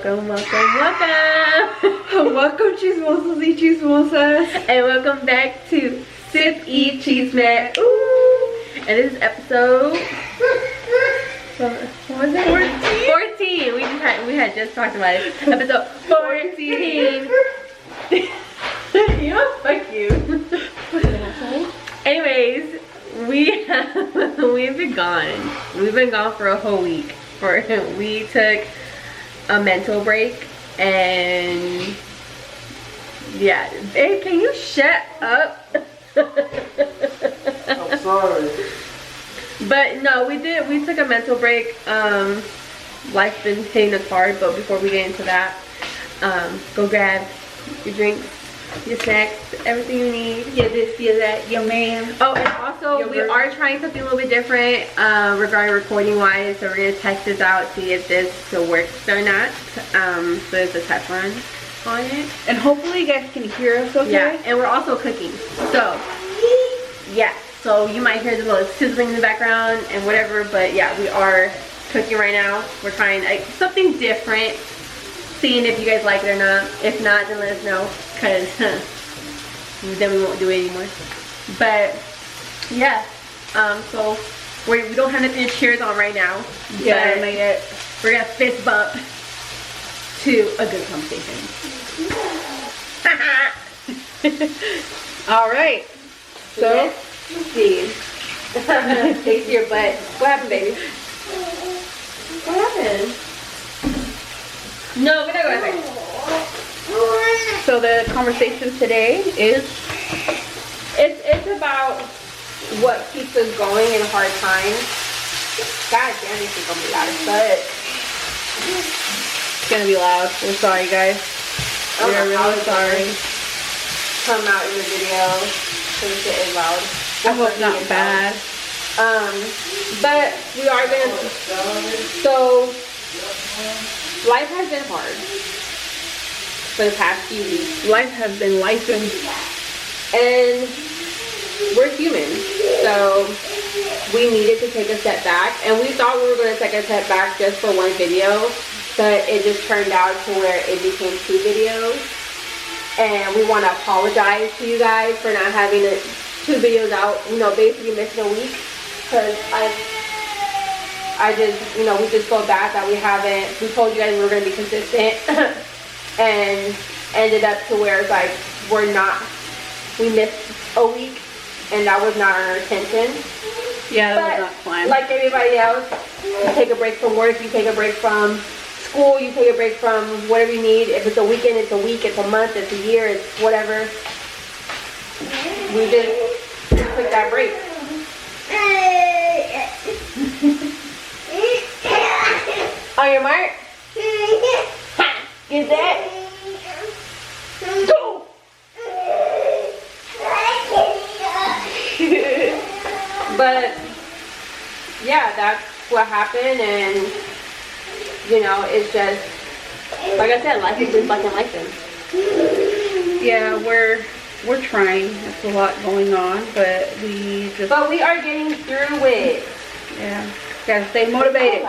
Welcome. Welcome, chismosos y chismosas. And welcome back to SipYChisme. Ooh. And this is episode... what was it? 14. We had just talked about it. Episode 14. You know, fuck you. Anyways, we've been gone. We've been gone for a whole week. We took a mental break, and yeah, babe, can you shut up? I'm sorry. But no, we took a mental break. Life's been hitting us hard, but before we get into that, go grab your drinks, your snacks, everything you need. Yeah, this, yeah, that, your man. Oh, and also we are trying something a little bit different regarding recording wise. So we're gonna test this out, see if this still works or not. So it's a test run on it, and hopefully you guys can hear us okay. Yeah, and we're also cooking. So yeah, so you might hear the little sizzling in the background and whatever, but yeah, we are cooking right now. We're trying something different, seeing if you guys like it or not. If not, then let us know, because then we won't do it anymore. But yeah, so we don't have nothing to cheers on right now. Yeah, we're gonna fist bump to a good conversation. All right, so let's see. Take your butt. What happened, baby? What happened? No, we're not going back. So the conversation today is it's about what keeps us going in hard times. God damn, this is gonna be loud, but it's gonna be loud. We're sorry, guys. We're really sorry. Come out in the video because the shit is loud. I hope not bad. But we are gonna. So life has been hard for the past few weeks. Life has been lifing, and we're human, so we needed to take a step back. And we thought we were going to take a step back just for one video, but it just turned out to where it became 2 videos. And we want to apologize to you guys for not having 2 videos out, you know, basically missing a week, because I just, you know, we just felt bad that we told you guys we were going to be consistent and ended up to where it's like we missed a week, and that was not our intention. Yeah, that was not fun. Like everybody else, you take a break from work, you take a break from school, you take a break from whatever you need. If it's a weekend, it's a week, it's a month, it's a year, it's whatever. We just took that break. On your mark. Get that. Go. But yeah, that's what happened, and you know, it's just like I said, life is just fucking life. Yeah, we're trying. There's a lot going on, but we are getting through it. Yeah, gotta stay motivated.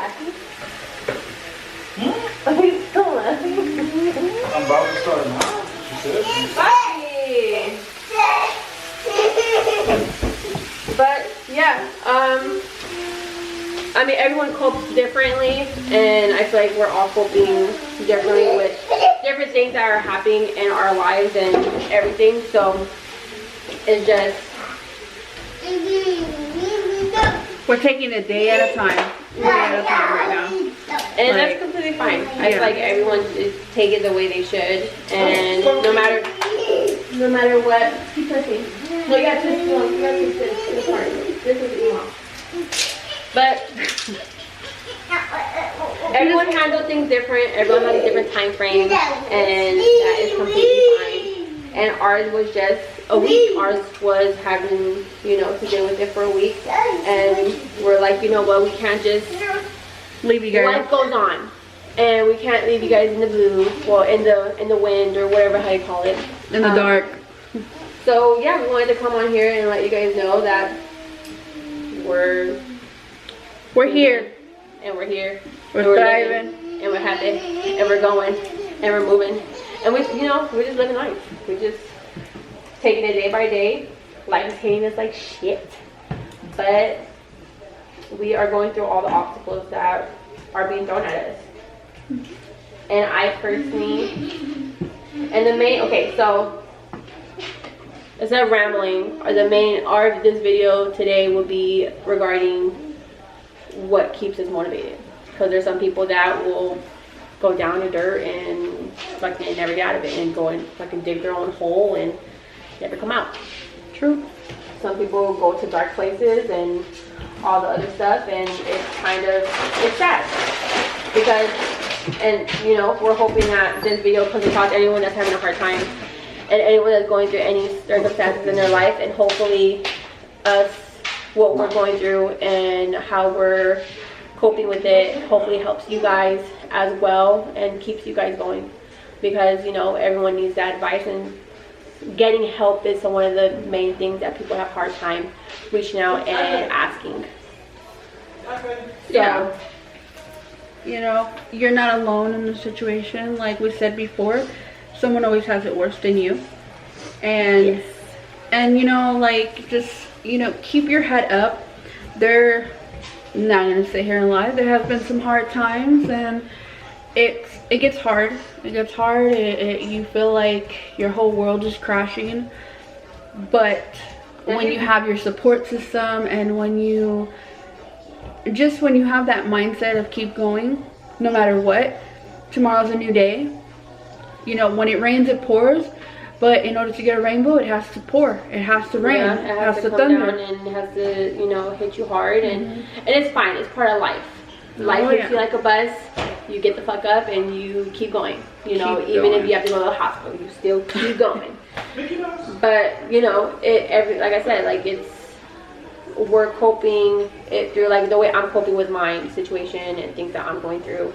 Are you still laughing? I'm about to start now. She said. Bye. But yeah, I mean, everyone copes differently, and I feel like we're all coping differently with different things that are happening in our lives and everything. So it's just we're taking a day at a time. Right now. And that's completely fine. I feel like everyone should take it the way they should, and no matter what. Keep touching. No, you gotta touch this one. You gotta touch this part. This is the mom. But everyone handles things different. Everyone has a different time frame, and that is completely fine. And ours was just a week. Ours was having, you know, to deal with it for a week, and we're like, you know what, we can't just leave you guys. Life goes on, and we can't leave you guys in the blue, well, in the wind, or whatever how you call it, in the dark. So yeah, we wanted to come on here and let you guys know that we're here, and we're here, we're thriving, and and we're happy, and we're going, and we're moving, and we, you know, we're just living life. We're just taking it day by day. Life is hitting us like shit, but we are going through all the obstacles that are being thrown at us. And I personally, and the main, okay, so instead of rambling, the main art of this video today will be regarding what keeps us motivated. Because there's some people that will go down the dirt and fucking never get out of it and go and fucking dig their own hole and never come out. True. Some people go to dark places and all the other stuff, and it's kind of, it's sad. Because, and you know, we're hoping that this video comes across anyone that's having a hard time and anyone that's going through any circumstances in their life, and hopefully us, what we're going through and how we're coping with it, hopefully helps you guys as well and keeps you guys going, because you know, everyone needs that advice, and getting help is one of the main things that people have a hard time reaching out and asking. Yeah. You know, you're not alone in the situation. Like we said before, someone always has it worse than you. And yes. And you know, like, just, you know, keep your head up. They're not gonna sit here and lie. There have been some hard times, and it gets hard. It gets hard. You feel like your whole world is crashing. But when you have your support system, and when you have that mindset of keep going, no matter what, tomorrow's a new day. You know, when it rains, it pours. But in order to get a rainbow, it has to pour. It has to rain. Yeah, it has to come thunder. down, and it has to, you know, hit you hard. And it's fine. It's part of life. Life hits you like a bus. You get the fuck up and you keep going. You know, even if you have to go to the hospital, you still keep going. But you know, like I said, like we're coping it through, like the way I'm coping with my situation and things that I'm going through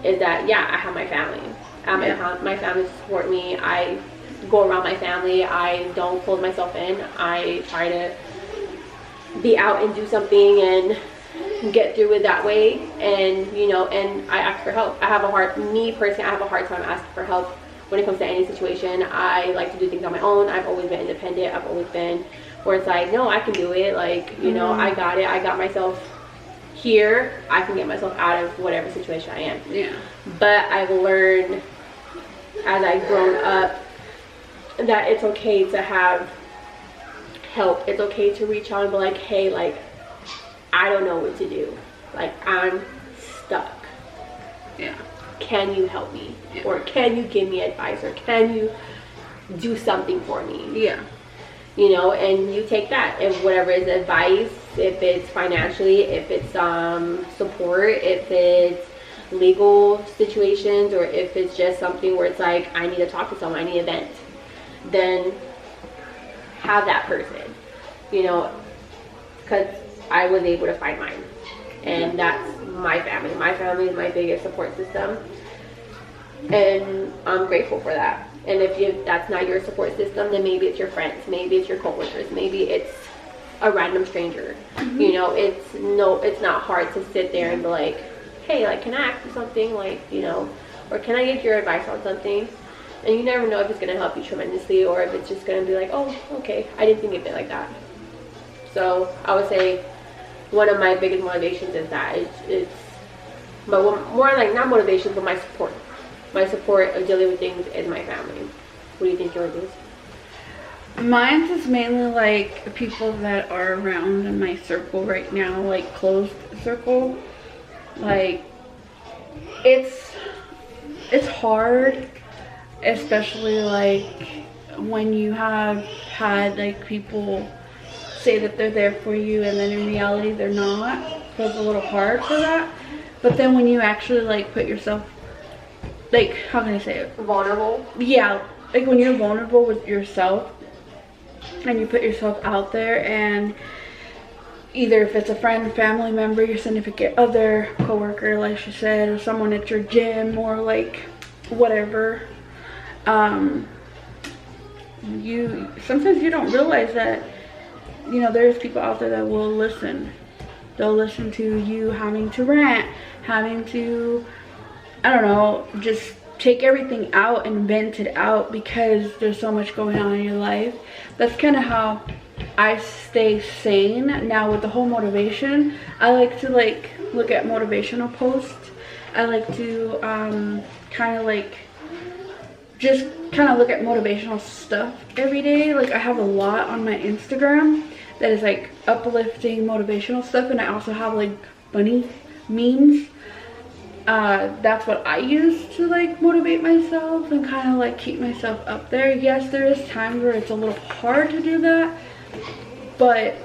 is that, yeah, I have my family. My family support me. I go around my family. I don't close myself in. I try to be out and do something and get through it that way. And you know, and I ask for help. I have a hard time asking for help when it comes to any situation. I like to do things on my own. I've always been independent. I've always been where it's like, no, I can do it. Like, you know, I got it. I got myself here. I can get myself out of whatever situation I am. Yeah. But I've learned as I've grown up that it's okay to have help. It's okay to reach out and be like, hey, like, I don't know what to do. Like, I'm stuck. Yeah. Can you help me? Yeah. Or can you give me advice? Or can you do something for me? Yeah. You know, and you take that, and whatever is advice, if it's financially, if it's support, if it's legal situations, or if it's just something where it's like, I need to talk to someone, I need a vent, then have that person, you know, because I was able to find mine, and that's my family. My family is my biggest support system, and I'm grateful for that. And if that's not your support system, then maybe it's your friends, maybe it's your coworkers, maybe it's a random stranger. You know, it's not hard to sit there and be like, hey, like, can I ask you something, like, you know, or can I get your advice on something? And you never know if it's going to help you tremendously, or if it's just going to be like, oh, okay, I didn't think of it like that. So I would say one of my biggest motivations is that but more like, not motivations, but my support. My support of dealing with things is my family. What do you think yours is? Mine is mainly like people that are around in my circle right now, like closed circle. Like, it's hard, especially like when you have had like people say that they're there for you, and then in reality they're not. So it's a little hard for that. But then when you actually like put yourself, like, how can I say it? Vulnerable? Yeah, like when you're vulnerable with yourself and you put yourself out there, and either if it's a friend, family member, your significant other, coworker, like she said, or someone at your gym, or like whatever, sometimes you don't realize that, you know, there's people out there that will listen. They'll listen to you having to rant, having to I don't know, just take everything out and vent it out because there's so much going on in your life. That's kind of how I stay sane. Now with the whole motivation, I like to like look at motivational posts. I like to kind of like just kind of look at motivational stuff every day. Like I have a lot on my Instagram that is like uplifting motivational stuff, and I also have like funny memes. That's what I use to like motivate myself and kind of like keep myself up there. Yes, there is times where it's a little hard to do that, but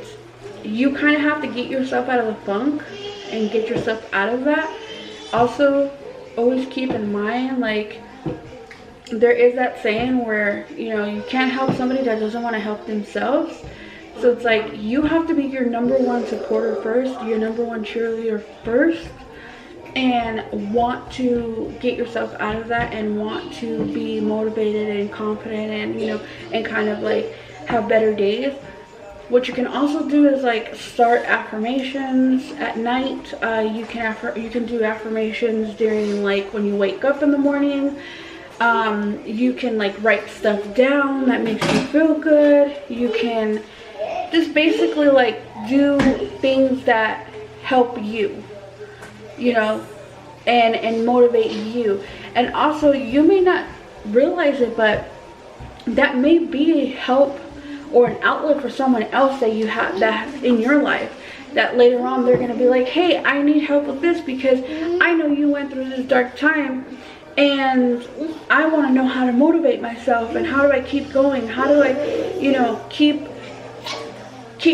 you kind of have to get yourself out of the funk and get yourself out of that. Also, always keep in mind, like, there is that saying where, you know, you can't help somebody that doesn't want to help themselves. So it's like you have to be your #1 supporter first, your #1 cheerleader first, and want to get yourself out of that and want to be motivated and confident and, you know, and kind of like have better days. What you can also do is like start affirmations at night. You can do affirmations during like when you wake up in the morning. You can like write stuff down that makes you feel good. You can just basically like do things that help you, you know, and motivate you. And also, you may not realize it, but that may be a help or an outlet for someone else that you have that in your life, that later on they're going to be like, hey, I need help with this because I know you went through this dark time and I want to know how to motivate myself, and how do I keep going, how do I, you know, keep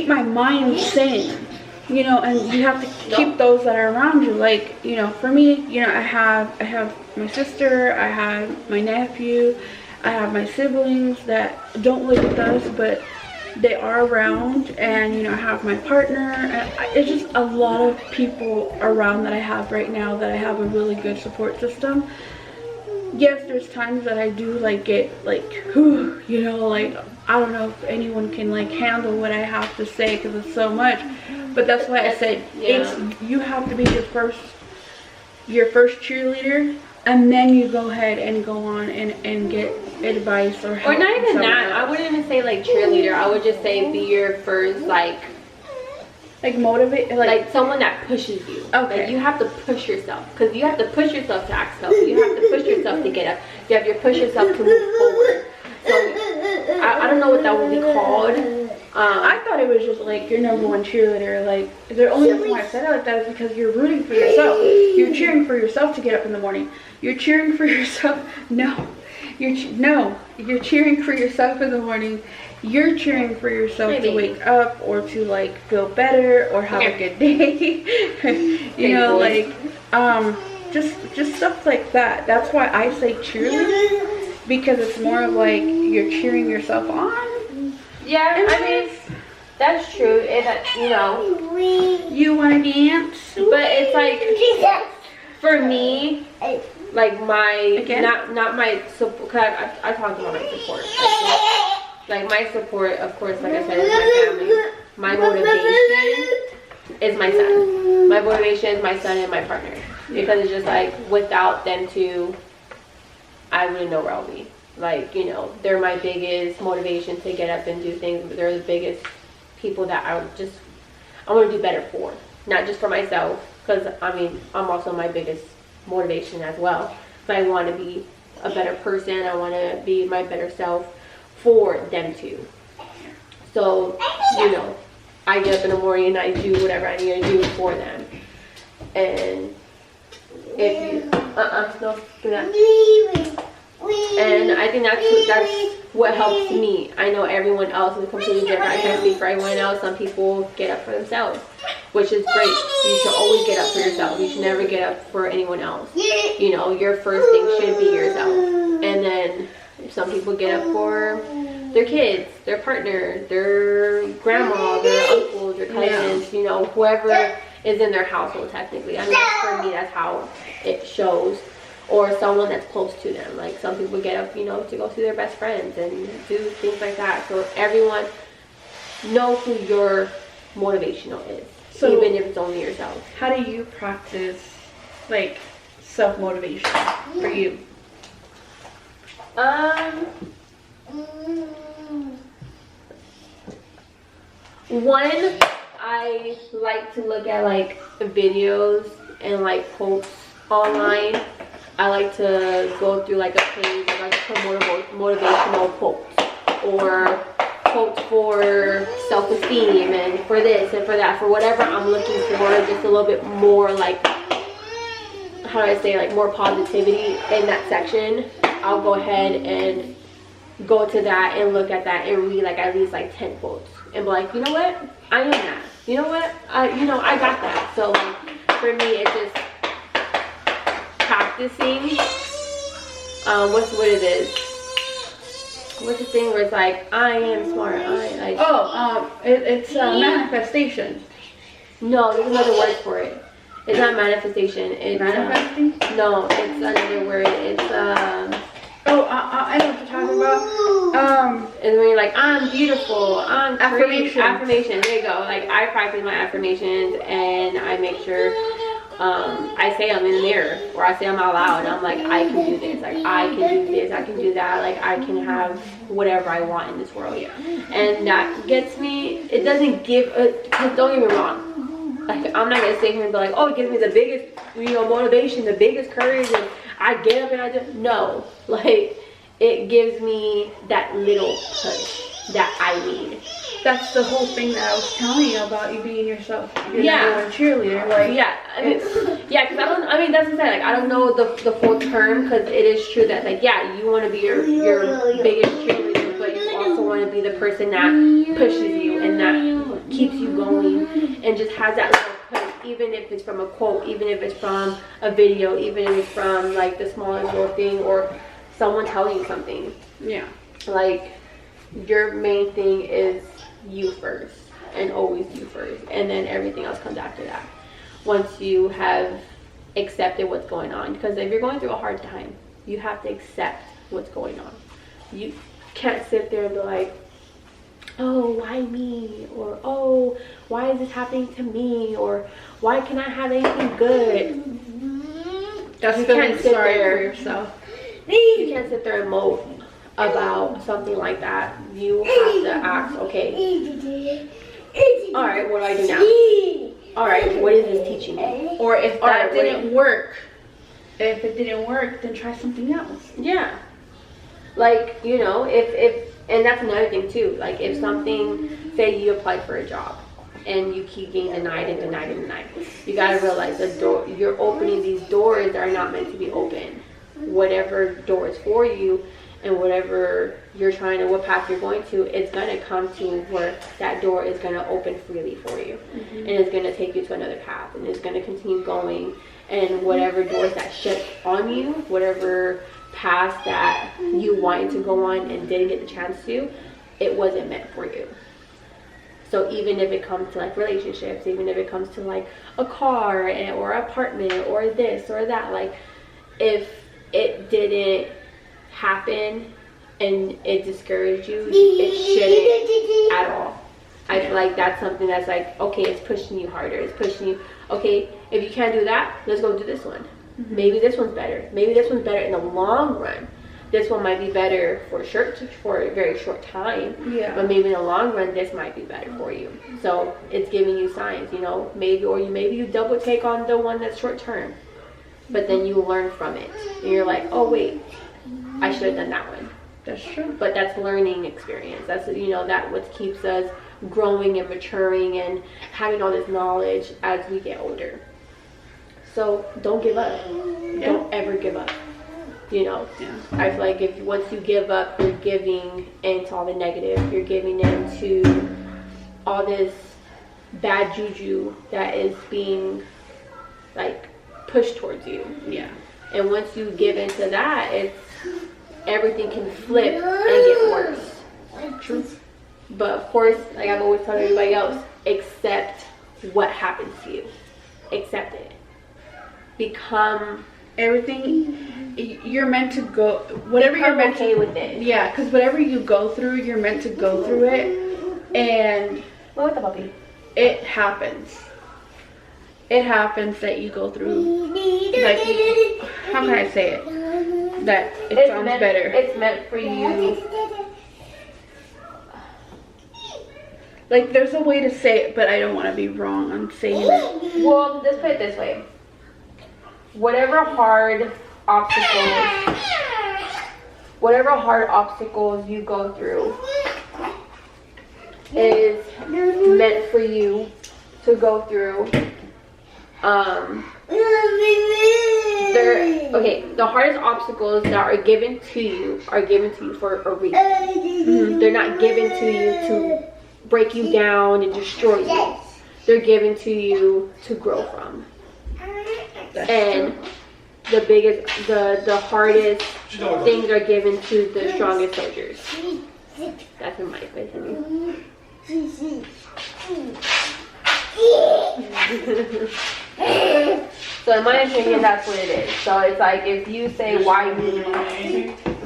my mind sane, you know. And you have to keep those that are around you. Like, you know, for me, you know, I have my sister, I have my nephew, I have my siblings that don't live with us, but they are around, and, you know, I have my partner. It's just a lot of people around that I have right now that I have a really good support system. Yes, there's times that I do like get like, whew, you know, like I don't know if anyone can like handle what I have to say because it's so much. But that's why I said you have to be your first cheerleader, and then you go ahead and go on and get advice or help. Or not even that. Else. I wouldn't even say like cheerleader. I would just say be your first like motivate, like someone that pushes you. Okay. Like you have to push yourself, because you have to push yourself to ask help. You have to push yourself to get up. You have to push yourself to move forward. So I don't know what that would be called. I thought it was just like your #1 cheerleader. Like the only reason why I said it like that is because you're rooting for yourself. You're cheering for yourself to get up in the morning. You're cheering for yourself. You're cheering for yourself in the morning. You're cheering for yourself to wake up or to like feel better or have a good day. You know, like just stuff like that. That's why I say cheerleading, because it's more of like you're cheering yourself on. Yeah, I mean, that's true. You know, you want to dance, but it's like for me, like my not my support. Cause I talked about my support. Like my support, of course, like I said, is my family. My motivation is my son. My motivation is my son and my partner, because it's just like without them two, I wouldn't know where I'll be. Like, you know, they're my biggest motivation to get up and do things. They're the biggest people that I want to do better for. Not just for myself, because, I mean, I'm also my biggest motivation as well. But I want to be a better person. I want to be my better self for them too. So, you know, I get up in the morning and I do whatever I need to do for them. And if you, no, do that. And I think that's what helps me. I know everyone else is completely different. I can't speak for everyone else. Some people get up for themselves, which is great. You should always get up for yourself. You should never get up for anyone else. You know, your first thing should be yourself. And then some people get up for their kids, their partner, their grandma, their uncles, their cousins, you know, whoever is in their household technically. I mean, for me, that's how it shows. Or someone that's close to them. Like some people get up, you know, to go see their best friends and do things like that. So everyone know who your motivational is, so even if it's only yourself. How do you practice like self-motivation for you? One, I like to look at like videos and like quotes online. I like to go through like a page of like motivational quotes or quotes for self-esteem and for this and for that, for whatever I'm looking for, just a little bit more like, how do I say, like more positivity in that section. I'll go ahead and go to that and look at that and read like at least like 10 quotes and be like, you know what, I am that, you know what, I got that. So for me, it's just practicing. What's the thing where it's like, I am smart, it's manifestation. No, there's another word for it. It's not manifestation. It's manifesting. No, it's another word. It's I know what you're talking about. It's when you're like, I'm beautiful, I'm affirmation. Affirmation. There you go. Like I practice my affirmations and I make sure I say them in the mirror or I say them out loud. And I'm like, I can do this. Like I can do this. I can do that. Like I can have whatever I want in this world. Yeah. And that gets me. It doesn't give. Cause don't get me wrong. Like I'm not gonna sit here and be like, oh, it gives me the biggest, motivation, the biggest courage, and I get up and I do. No, like it gives me that little push that I need. That's the whole thing that I was telling you about, you being yourself. You're Yeah. a cheerleader. Like Yeah, I mean, yeah, because that's what I'm saying. Like I don't know the full term, because it is true that like yeah, you want to be your biggest cheerleader, but you also want to be the person that pushes you and that keeps you going and just has that little push, even if it's from a quote, even if it's from a video, even if it's from like the smallest little thing or someone telling you something. Yeah. Like your main thing is you first, and always you first, and then everything else comes after that once you have accepted what's going on. Because if you're going through a hard time, you have to accept what's going on. You can't sit there and be like, oh, why me, or oh, why is this happening to me, or why can I have anything good. That's You feeling can't sit sorry there. for yourself. You can't sit there and mope about something like that. You have to ask, okay, all right, what do I do now? All right, what is this teaching me? Or if All that right, didn't work, if it didn't work, then try something else. Yeah, like if and that's another thing too. Like if something, say you applied for a job and you keep getting denied and denied and denied, you gotta realize the door you're opening, these doors are not meant to be open. Whatever door is for you and whatever you're trying to, what path you're going to, it's gonna come to where that door is gonna open freely for you. And it's gonna take you to another path, and it's gonna continue going, and whatever doors that shut on you, whatever path that you wanted to go on and didn't get the chance to, it wasn't meant for you. So even if it comes to like relationships, even if it comes to like a car or apartment or this or that, like if it didn't happen and it discouraged you, it shouldn't at all. I feel like that's something that's like, okay, it's pushing you harder. It's pushing you, okay, if you can't do that, let's go do this one. Maybe this one's better. Maybe this one's better in the long run. This one might be better for a very short time. Yeah. But maybe in the long run, this might be better for you. So it's giving you signs, maybe you double take on the one that's short term, but then you learn from it. And you're like, oh wait, I should have done that one. That's true. But that's learning experience. That's, that what keeps us growing and maturing and having all this knowledge as we get older. So don't give up. Yeah. Don't ever give up. Yeah. I feel like once you give up, you're giving into all the negative. You're giving into all this bad juju that is being like pushed towards you. Yeah. And once you give into that, everything can flip and get worse. True. But of course, like I've always told everybody else, accept what happens to you. Accept it. Become Everything you're meant to go, whatever you're meant okay to, with it. Yeah, because whatever you go through, you're meant to go through it, and What with the puppy? it happens. it happens that you go through, like, how can I say it? That it sounds better. It's meant for you. Like, there's a way to say it, but I don't want to be wrong on saying it. Well, let's put it this way. Whatever hard obstacles you go through is meant for you to go through. The hardest obstacles that are given to you for a reason. They're not given to you to break you down and destroy you. They're given to you to grow from. And the hardest things are given to the strongest soldiers. That's in my opinion. So in my opinion, that's what it is. So it's like, if you say, why me,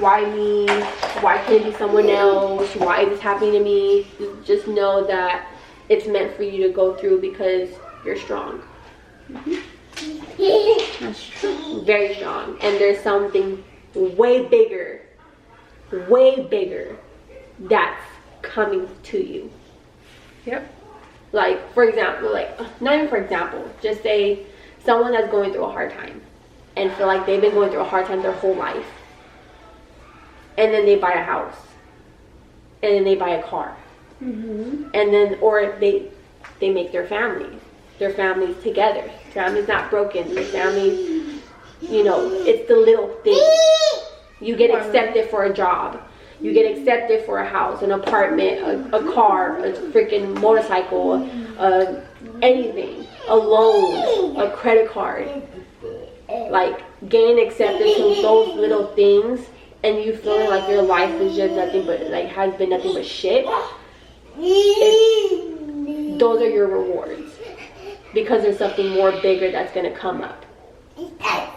why can't it be someone else, why is this happening to me, just know that it's meant for you to go through because you're strong. That's true. Very strong. And there's something way bigger that's coming to you. Yep. Like, for example, not even for example, just say someone that's going through a hard time and feel like they've been going through a hard time their whole life, and then they buy a house, and then they buy a car, and then, or they make their families together. Family's not broken. Their families, it's the little things. You get accepted for a job. You get accepted for a house, an apartment, a car, a freaking motorcycle, anything, a loan, a credit card. Like, gain acceptance from those little things, and you feeling like your life is just nothing but, like, has been nothing but shit. Those are your rewards, because there's something more bigger that's gonna come up.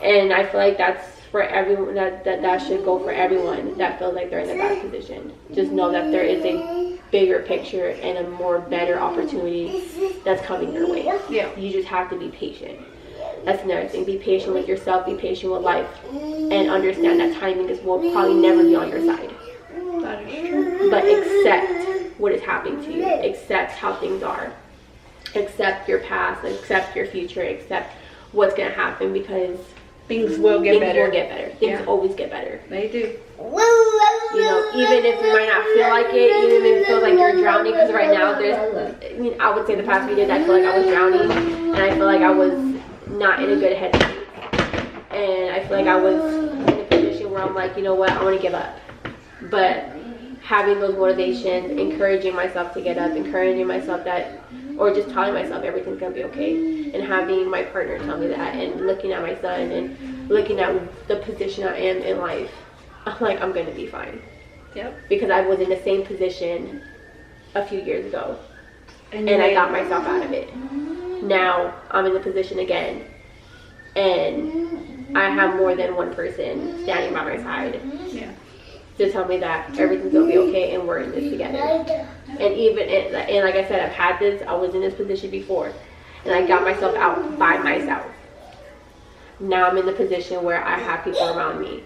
And I feel like that's for everyone, that should go for everyone that feels like they're in a bad position. Just know that there is a bigger picture and a more better opportunity that's coming your way. Yeah. You just have to be patient. That's another thing. Be patient with yourself, be patient with life, and understand that timing will probably never be on your side. That is true. But accept what is happening to you. Accept how things are. Accept your past, accept your future, accept what's going to happen, because things will get better. Things always get better. They do. Even if you might not feel like it, even if it feels like you're drowning, because right now I would say the past few days I feel like I was drowning, and I feel like I was not in a good headspace, and I feel like I was in a position where I'm like, you know what, I want to give up. But having those motivations, encouraging myself to get up, encouraging myself that, or just telling myself everything's gonna be okay, and having my partner tell me that, and looking at my son and looking at the position I am in life, I'm like, I'm gonna be fine. Yep. Because I was in the same position a few years ago, and I got myself out of it. Now I'm in the position again, and I have more than one person standing by my side. Yeah. To tell me that everything's gonna be okay and we're in this together. And like I said, I was in this position before, and I got myself out by myself. Now I'm in the position where I have people around me,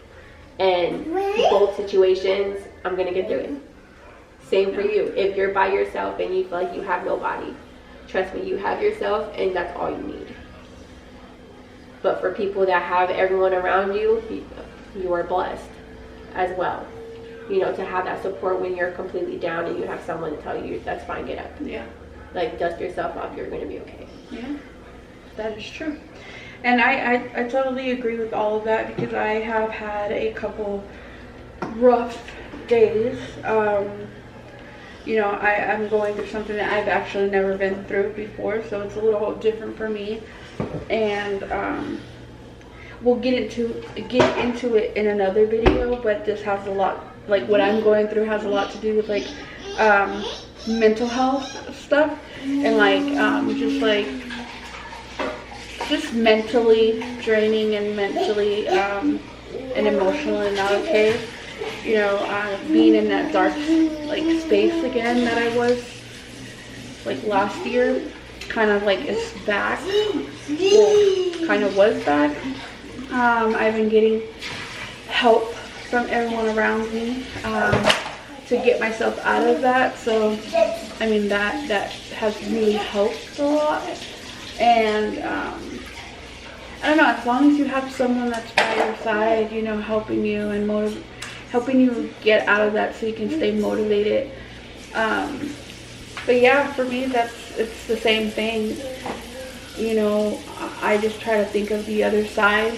and both situations, I'm gonna get through it. Same for you. If you're by yourself and you feel like you have nobody, trust me, you have yourself, and that's all you need. But for people that have everyone around you, you are blessed as well. To have that support when you're completely down, and you have someone to tell you, that's fine, get up. Yeah. Like, dust yourself off, you're going to be okay. Yeah, that is true. And I totally agree with all of that, because I have had a couple rough days. I'm going through something that I've actually never been through before, so it's a little different for me. And we'll get into it in another video, but this has a lot, like what I'm going through has a lot to do with like mental health stuff, and like just mentally draining, and mentally and emotionally not okay. Being in that dark like space again that I was like last year, kind of like is back. Well, kind of was back. I've been getting help from everyone around me to get myself out of that. So I mean that has really helped a lot. And I don't know, as long as you have someone that's by your side, you know, helping you and helping you get out of that so you can stay motivated. But yeah, for me, it's the same thing. You know, I just try to think of the other side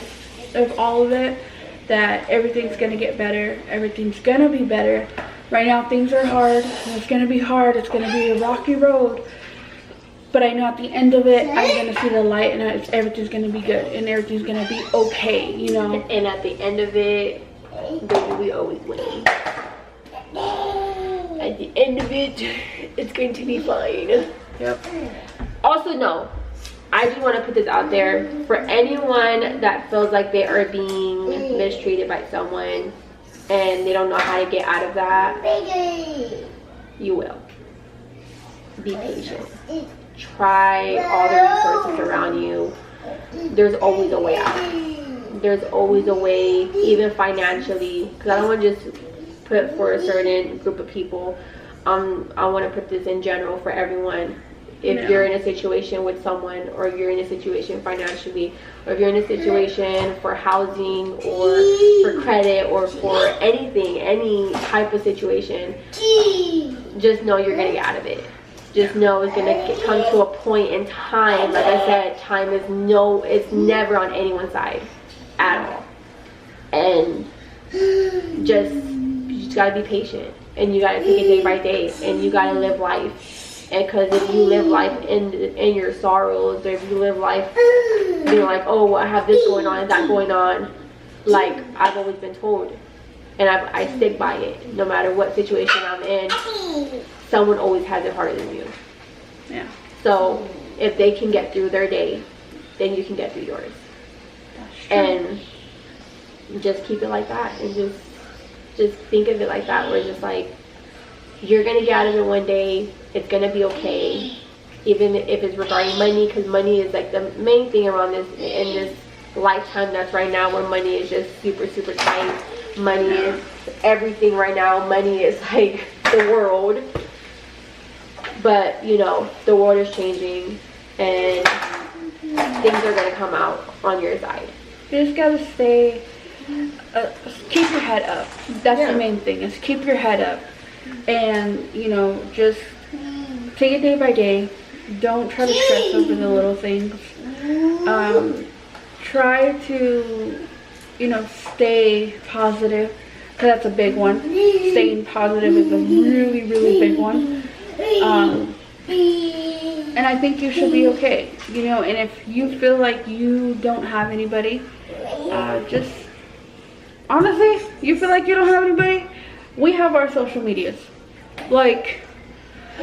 of all of it, that everything's gonna get better, everything's gonna be better. Right now things are hard, and it's gonna be hard, it's gonna be a rocky road, but I know at the end of it I'm gonna see the light, and everything's gonna be good, and everything's gonna be okay, you know. And at the end of it, baby, we always win. At the end of it, it's going to be fine. Yep. Also, no, I do want to put this out there for anyone that feels like they are being mistreated by someone and they don't know how to get out of that. You will. Be patient. Try all the resources around you. There's always a way out. There's always a way, even financially, because I don't want to just put for a certain group of people. I want to put this in general for everyone. If you're in a situation with someone, or you're in a situation financially, or if you're in a situation for housing or for credit or for anything, any type of situation, just know you're going to get out of it. Just know it's going to come to a point in time. Like I said, time is it's never on anyone's side at all. And you just got to be patient, and you got to take it day by day, and you got to live life. And because if you live life in your sorrows, or if you live life being like, oh, I have this going on and that going on, like I've always been told, and I stick by it. No matter what situation I'm in, someone always has it harder than you. Yeah. So if they can get through their day, then you can get through yours. And just keep it like that, and just think of it like that, where it's just like, you're gonna get out of it one day. It's gonna be okay, even if it's regarding money, because money is like the main thing around this in this lifetime that's right now, where money is just super tight. Money is everything right now. Money is like the world. But you know, the world is changing, and things are gonna come out on your side. You just gotta stay, keep your head up. That's the main thing, is keep your head up. And, you know, just take it day by day. Don't try to stress over the little things. Try to, you know, stay positive, because that's a big one. Staying positive is a really big one. And I think you should be okay, you know. And if you feel like you don't have anybody, just honestly, you feel like you don't have anybody, we have our social medias. Like,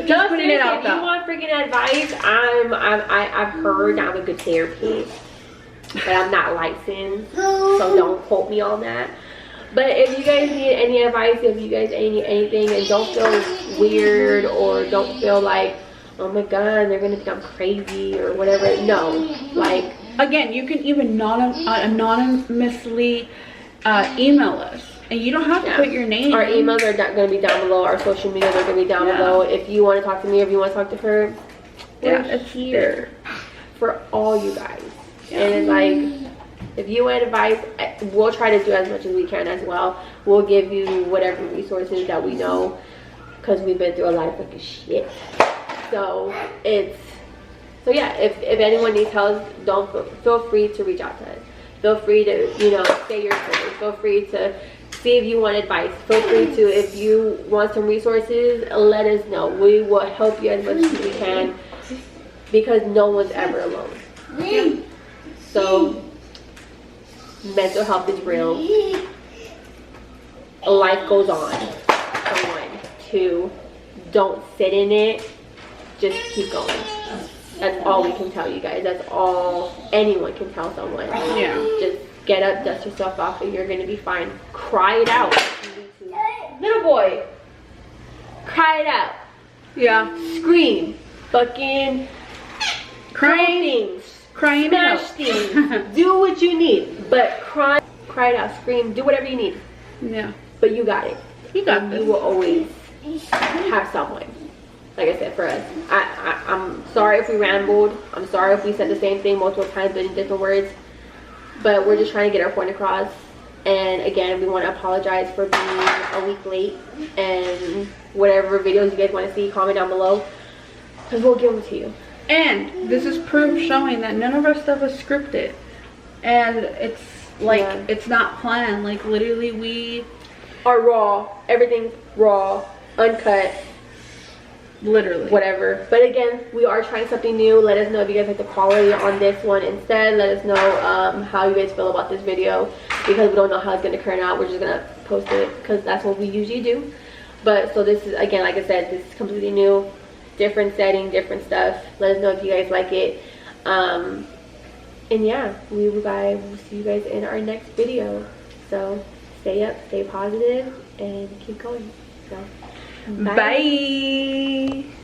just putting it out there. If you want freaking advice, I've heard I'm a good therapist, but I'm not licensed, so don't quote me on that. But if you guys need any advice, if you guys need anything, and don't feel weird, or don't feel like, oh my god, they're gonna think I'm crazy or whatever. No, like, again, you can even anonymously email us. And you don't have to put your name. Our emails are going to be down below. Our social medias are going to be down below. If you want to talk to me, or if you want to talk to her, we're here for all you guys. And it's like, if you want advice, we'll try to do as much as we can as well. We'll give you whatever resources that we know, because we've been through a lot of fucking shit. So yeah, if anyone needs help, feel free to reach out to us. Feel free to, you know, say your story. Feel free to see if you want advice. Feel free to, if you want some resources, let us know. We will help you as much as we can, because no one's ever alone. Yeah. So mental health is real. Life goes on. 1, 2, don't sit in it. Just keep going. That's all we can tell you guys. That's all anyone can tell someone. Yeah. Just get up, dust yourself off, and you're gonna be fine. Cry it out. Little boy, cry it out. Yeah. Scream. Fucking Crying, crying smash helps. things, do what you need, but cry it out, scream, do whatever you need. Yeah, But you got it. you got And this. you will always have someone. Like I said, for us, I'm sorry if we rambled. I'm sorry if we said the same thing multiple times but in different words. But we're just trying to get our point across. And again, we want to apologize for being a week late. And whatever videos you guys want to see, comment down below, because we'll give them to you. And this is proof showing that none of our stuff is scripted. And it's like, Yeah. it's not planned. Like, literally, we... Are raw. Everything's raw, uncut, Literally. whatever. But again, we are trying something new. Let us know if you guys like the quality on this one instead. Let us know how you guys feel about this video, because we don't know how it's going to turn out. We're just going to post it because that's what we usually do. But so this is, again, like I said, this is completely new, different setting, different stuff. Let us know if you guys like it. And yeah, we will see you guys in our next video. So stay up, stay positive, and keep going. So Bye.